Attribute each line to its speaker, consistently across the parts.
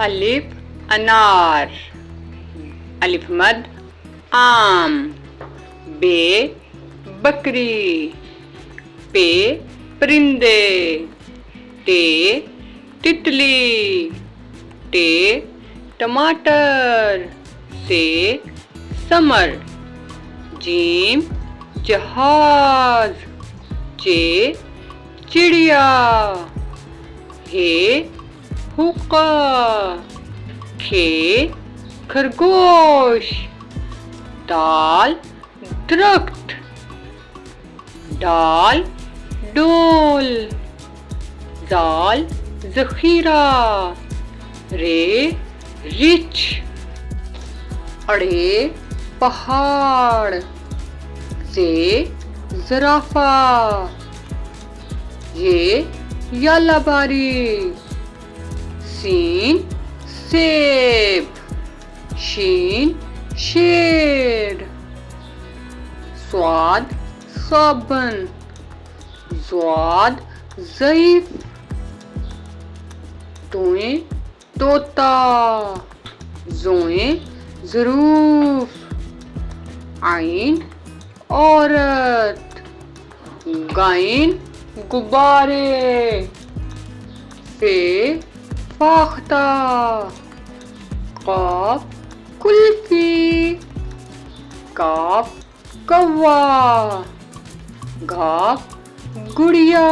Speaker 1: अलिफ अनार, अलिफ मद आम, बे बकरी, पे परिंदे, टे तितली, टे टमाटर, से समर, जीम जहाज, चे चिड़िया, हे हुक्का, खे खरगोश, दाल दरख्त, डाल डोल, जाल जखीरा, रे रिछ, अड़े पहाड़, से ज़राफ़ा, ये यालाबारी, सीन सेब, शीन शेर, स्वाद साबन, ज़्वाद ज़ईफ़, तोए तोता, ज़ोए ज़रूफ, आइन औरत, गाइन गुब्बारे, फे फाख्ता, काफ कुल्फी, काफ कौवा, घाफ गुड़िया,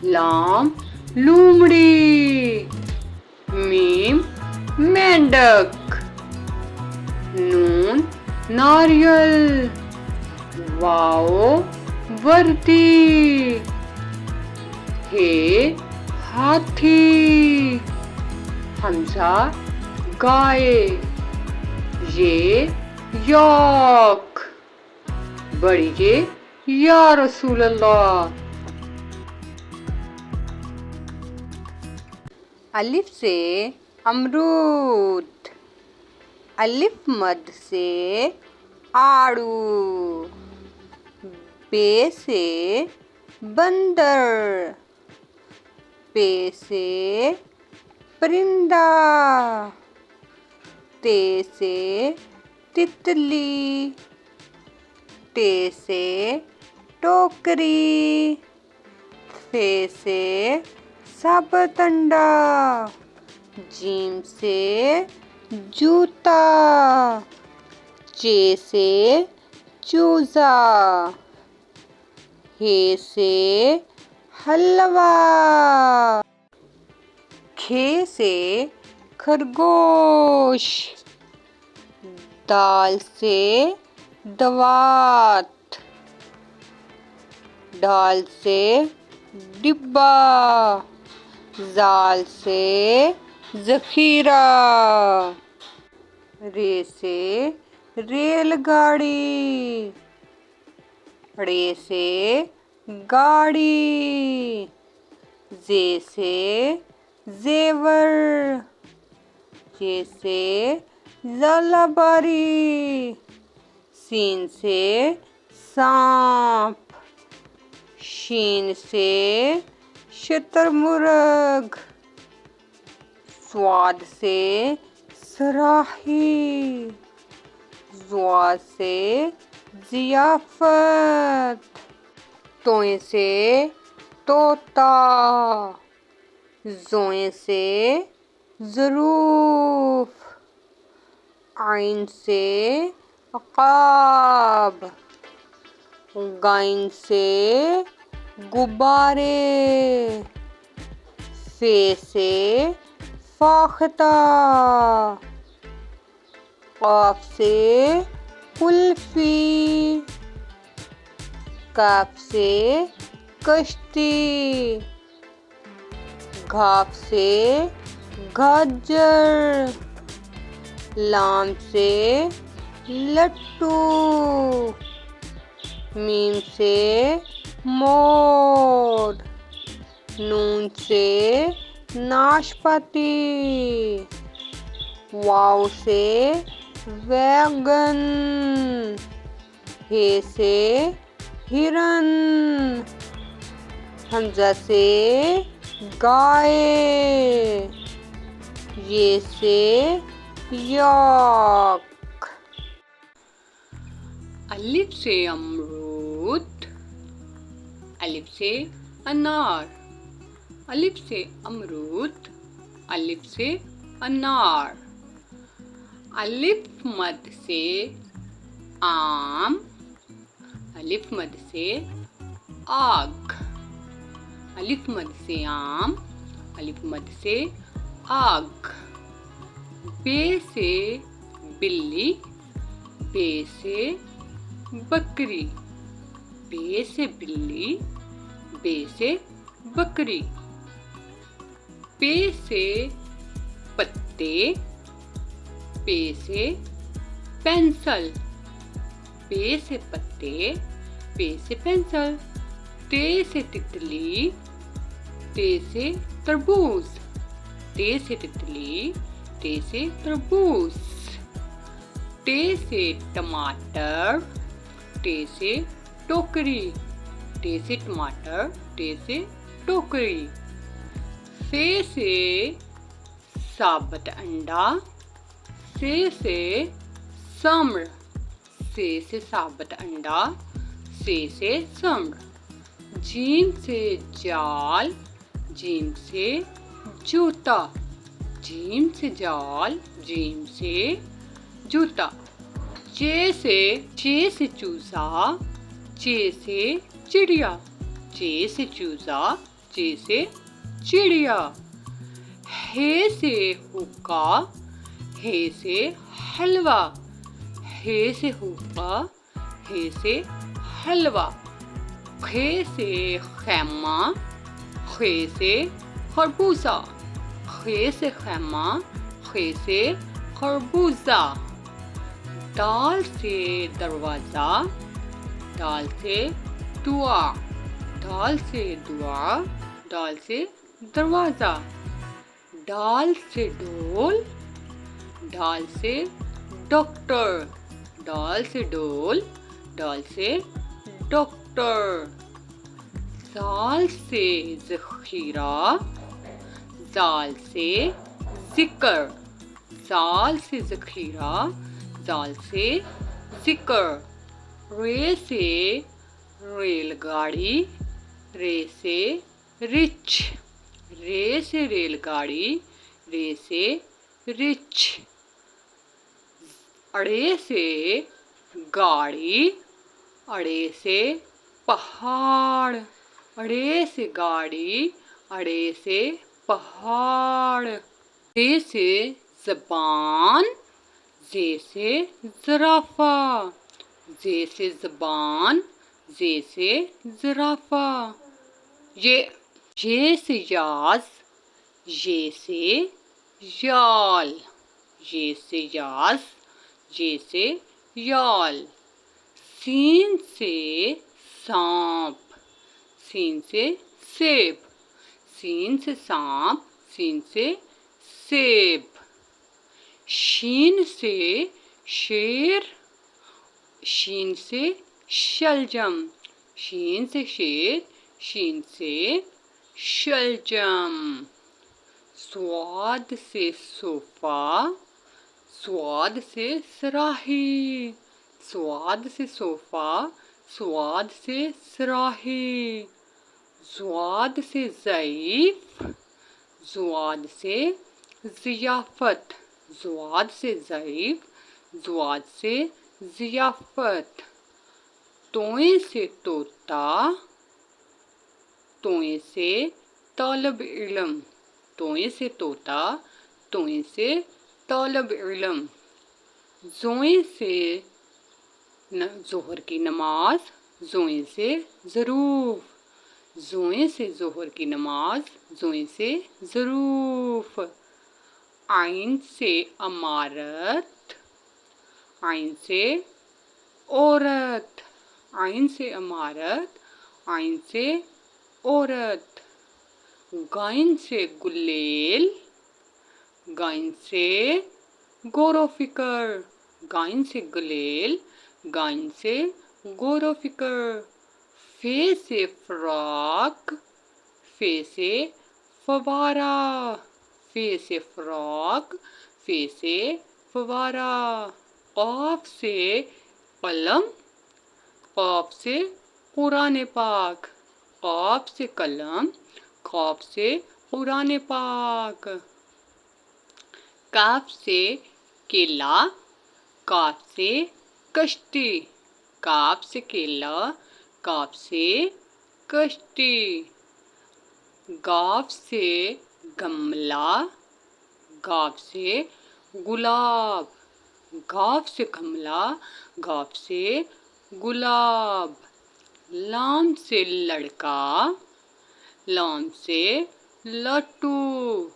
Speaker 1: लाम लूमड़ी, मीम मेंढक, नून नारियल, वाओ वर्दी, हे हाथी, हमजा गाय, ये यॉक, बढ़िए या रसूल अल्लाह। अलिफ से अमरूद, अलिफ मद से आड़ू, बे से बंदर, पे से परिंदा, ते से तितली, टे से टोकरी, फे से साबुत अंडा, जीम से जूता, चे से चूजा, हे से हलवा, खे से खरगोश, दाल से दवात, डाल से डिब्बा, जाल से जखीरा, रे से रेलगाड़ी, रे से गाड़ी, जे से जेवर, जे से जलाबारी, सीन से सांप, शीन से शुतुरमुर्ग, स्वाद से सराही, ज़्वाद से ज़ियाफ़त, तोए से तोता, ज़ोए से ज़रूफ, आइन से अक़ाब, गाइन से गुब्बारे, फे से फाख्ता, क़ाफ से कुल्फी, काफ से कश्ती, घाफ से गाजर, लाम से लट्टू, मीम से मोर, नून से नाशपाती, वाव से वैगन, हे से हिरन, हमजा से गाय, ये से यॉक।
Speaker 2: अलिफ से अमरूद, अलिफ से अनार, अलिफ से अमरूद, अलिफ से अनार। अलिफ मद से आम, अलिफ मद से आग, अलिफ मद से आम, अलिफ मद से आग। बे से बिल्ली, बे से बकरी, बे से बिल्ली, बे से बकरी। पे से पत्ते, पे से पेंसिल, पे से पत्ते, पे से पेंसिल। ते से तितली, ते से तरबूज, ते से तितली, ते से तरबूज। टे से टमाटर, टे से टोकरी, टे से टमाटर, टे से टोकरी। से साबुत अंडा, से समर, से साबुत अंडा, से समर। जीम से जाल, जीम से जूता, जीम से जाल, जीम से जूता। चे से चूजा, चे से चिड़िया, चे से चूजा, चे से चिड़िया। हे से हुक्का, हे से हलवा, हे से हुक्का, हे से हलवा। खे से खैमा, खे से खरबूजा, खे से खैमा, खे से खरबूजा। दाल से दरवाज़ा, दाल से दुआ, दाल से दुआ, दाल से दरवाज़ा। डाल से ढोल, डाल से डॉक्टर, डाल से ढोल, डाल से डॉक्टर। जाल से ज़ख़ीरा, जाल से ज़िक्र, जाल से ज़ख़ीरा, जाल से ज़िक्र। रे से रेलगाड़ी, रे से रिच, रे से रेलगाड़ी, रे से रिच। अड़े से गाड़ी, अड़े से पहाड़, अड़े से गाड़ी, अड़े से पहाड़। जे से ज़बान, जे से ज़राफ़ा, जे से ज़बान, जे से ज़राफ़ा। ये से याज़, ये से याल, ये से याज़, ये से याल। सीन से सांप, सीन से सेब, सीन से सांप, सीन से सेब। शीन से शेर, शीन से शलजम, शीन से शेर, शीन से शलजम। स्वाद से सोफा, स्वाद से सराही, स्वाद से सोफा, स्वाद से सराही। ज़्वाद से ज़ईफ़, ज़्वाद से ज़ियाफ़त, ज़्वाद से ज़ईफ़, ज़्वाद से ज़ियाफ़त। तोए से तोता, तोए से तालब इल्म, तोए से तोता, तोए से तालब इल्म। ज़ोए से ज़ोहर की नमाज, ज़ोए से ज़रूफ़, ज़ोए से ज़ोहर की नमाज, ज़ोए से ज़रूफ़। आइन से अमारत, आइन से औरत, आइन से अमारत, आइन से औरत। गाइन से गुलेल, गाइन से गौरो-फ़िक्र, गाइन से गुलेल, गाइन से गौरो-फ़िक्र। फे से फ़्रॉक, फे से फवारा, फे से फ्रॉक, फे से फवारा। क़ाफ से कलम, क़ाफ से कुरान पाक। क़ाफ से कलम, क़ाफ से कुरान पाक। काफ से केला, काफ से कश्ती। काफ से केला, काफ से कश्ती। गाफ से गमला, गाफ से गुलाब। गाफ से गमला, गाफ से गुलाब। लाम से लड़का, लाम से लट्टू।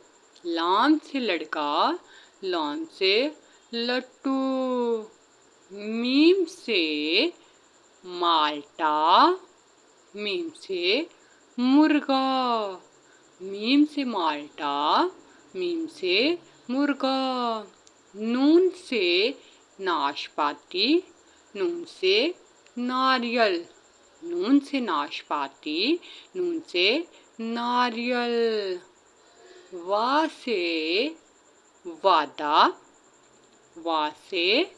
Speaker 2: लाम से लड़का, लाम से लट्टू। मीम से माल्टा, मीम से मुर्गा। मीम से माल्टा, मीम से मुर्गा। नून से नाशपाती, नून से नारियल। नून से नाशपाती, नून से नारियल। वा से वादा, वा से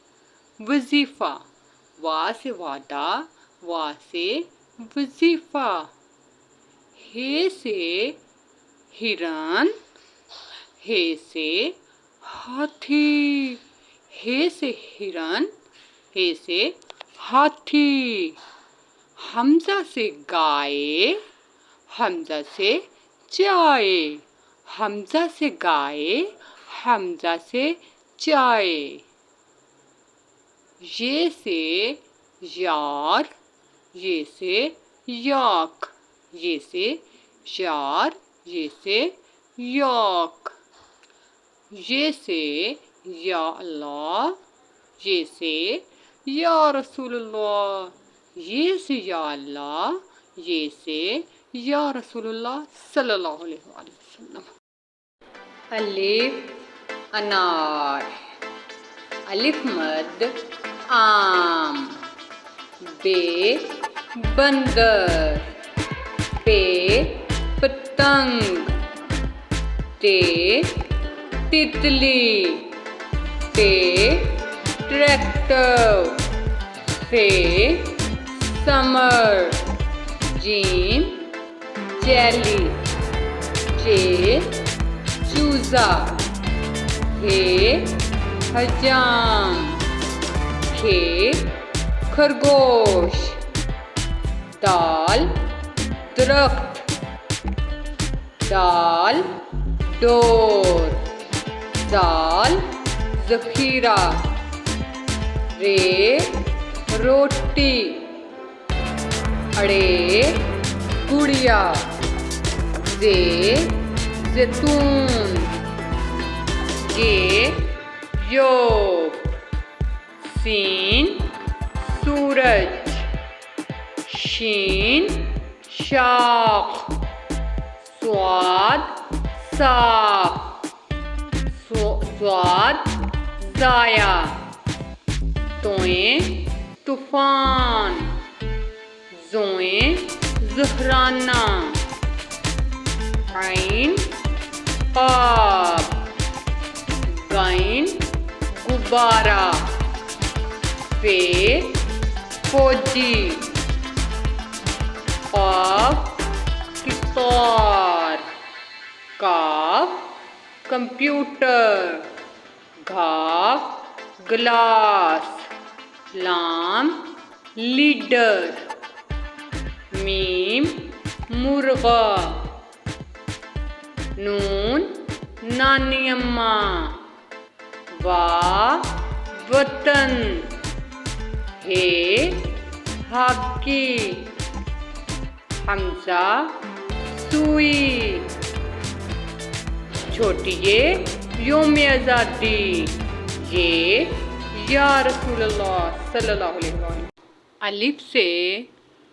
Speaker 2: वजीफा। वा से वादा, वा से वजीफा। हे से हिरन, हे से हाथी। हे से हिरन, हे से हाथी। हमजा से गाय, हमजा से चाय। हमजा से गाय, हमजा से चाय। ये से यार, ये से याक। ये से यार, ये से याक। ये से या अल्लाह, ये से या रसूलुल्लाह। ये से या अल्लाह, ये से या रसूलुल्लाह सल्लल्लाहु अलैहि वसल्लम। अलिफ अनार, अलिफ मद आम। बे बंदर, पे पतंग। ते तितली, ते ट्रैक्टर। से समर। Gym jelly. जे चूजा। हे हजाम। खे खरगोश। दाल दरख्त। दाल डोर। दाल ज़ख़ीरा। रे रोटी। अड़े गुड़िया। जे जैतून। गे योग। सीन सूरज। शीन शाख। स्वाद साफ। स्वाद ज़ाया। तोएं तूफान। ज़ोएं ज़हराना। आइन क़ाब। गाइन गुब्बारा। फे फौजी। क़ाफ कितार। काफ कंप्यूटर। घाफ ग्लास। लाम लीडर। मीम मुर्गा। नून नानी अम्मा। वा वतन। हे हाकी। हमजा सुई। छोटी ये योम आज़ादी। ये या रसूलुल्लाह सल्लल्लाहु अलैहि वसल्लम। अलिफ से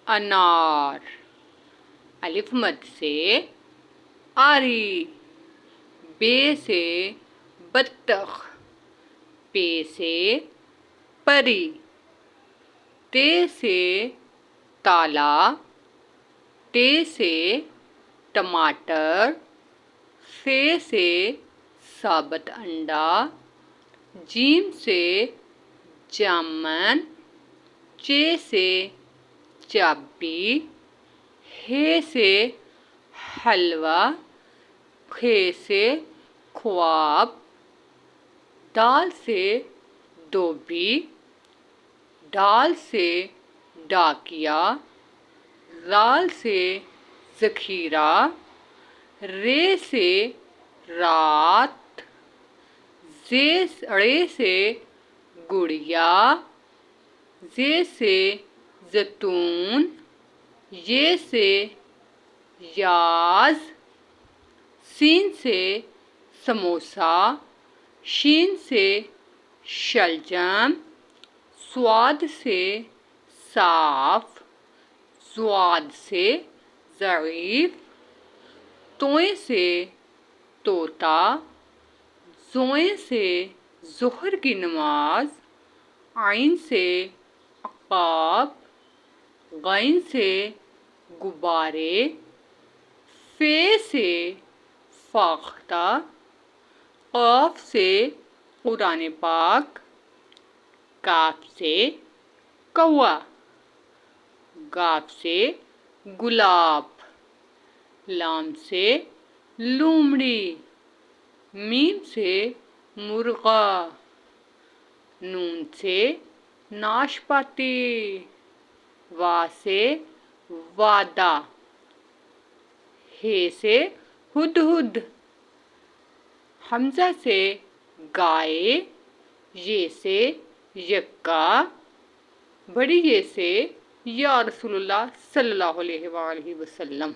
Speaker 2: अनार, अलिफ मद से आरी। बे से बत्तख। पे से परी। ते से ताला। ते से टमाटर। से साबुत अंडा, जीम से जामन, चे से चाबी, हे से हलवा, खे से ख्वाब, दाल से दोबी, डाल से डाकिया, राल से ज़ख़ीरा, रे से रात, रे से गुड़िया, जे से जैतून, ये से याज, सीन से समोसा, शीन से शलजम, स्वाद से साफ, ज़्वाद से ज़ईफ़, तोए से तोता, ज़ोए से ज़ोहर की नमाज, आइन से अक़ाब, गैन से गुब्बारे, फ़े से फ़ाख्ता, क़ाफ से कुरान पाक, काफ से कौवा, गाफ से गुलाब, लाम से लूमड़ी, मीम से मुर्गा, नून से नाशपाती, वा से वादा, हे से हुदहुद, हमज़ा से गाय, ये से यक्का, बड़ी ये से या रसूलुल्लाह सल्लल्लाहु अलैहि वसल्लम।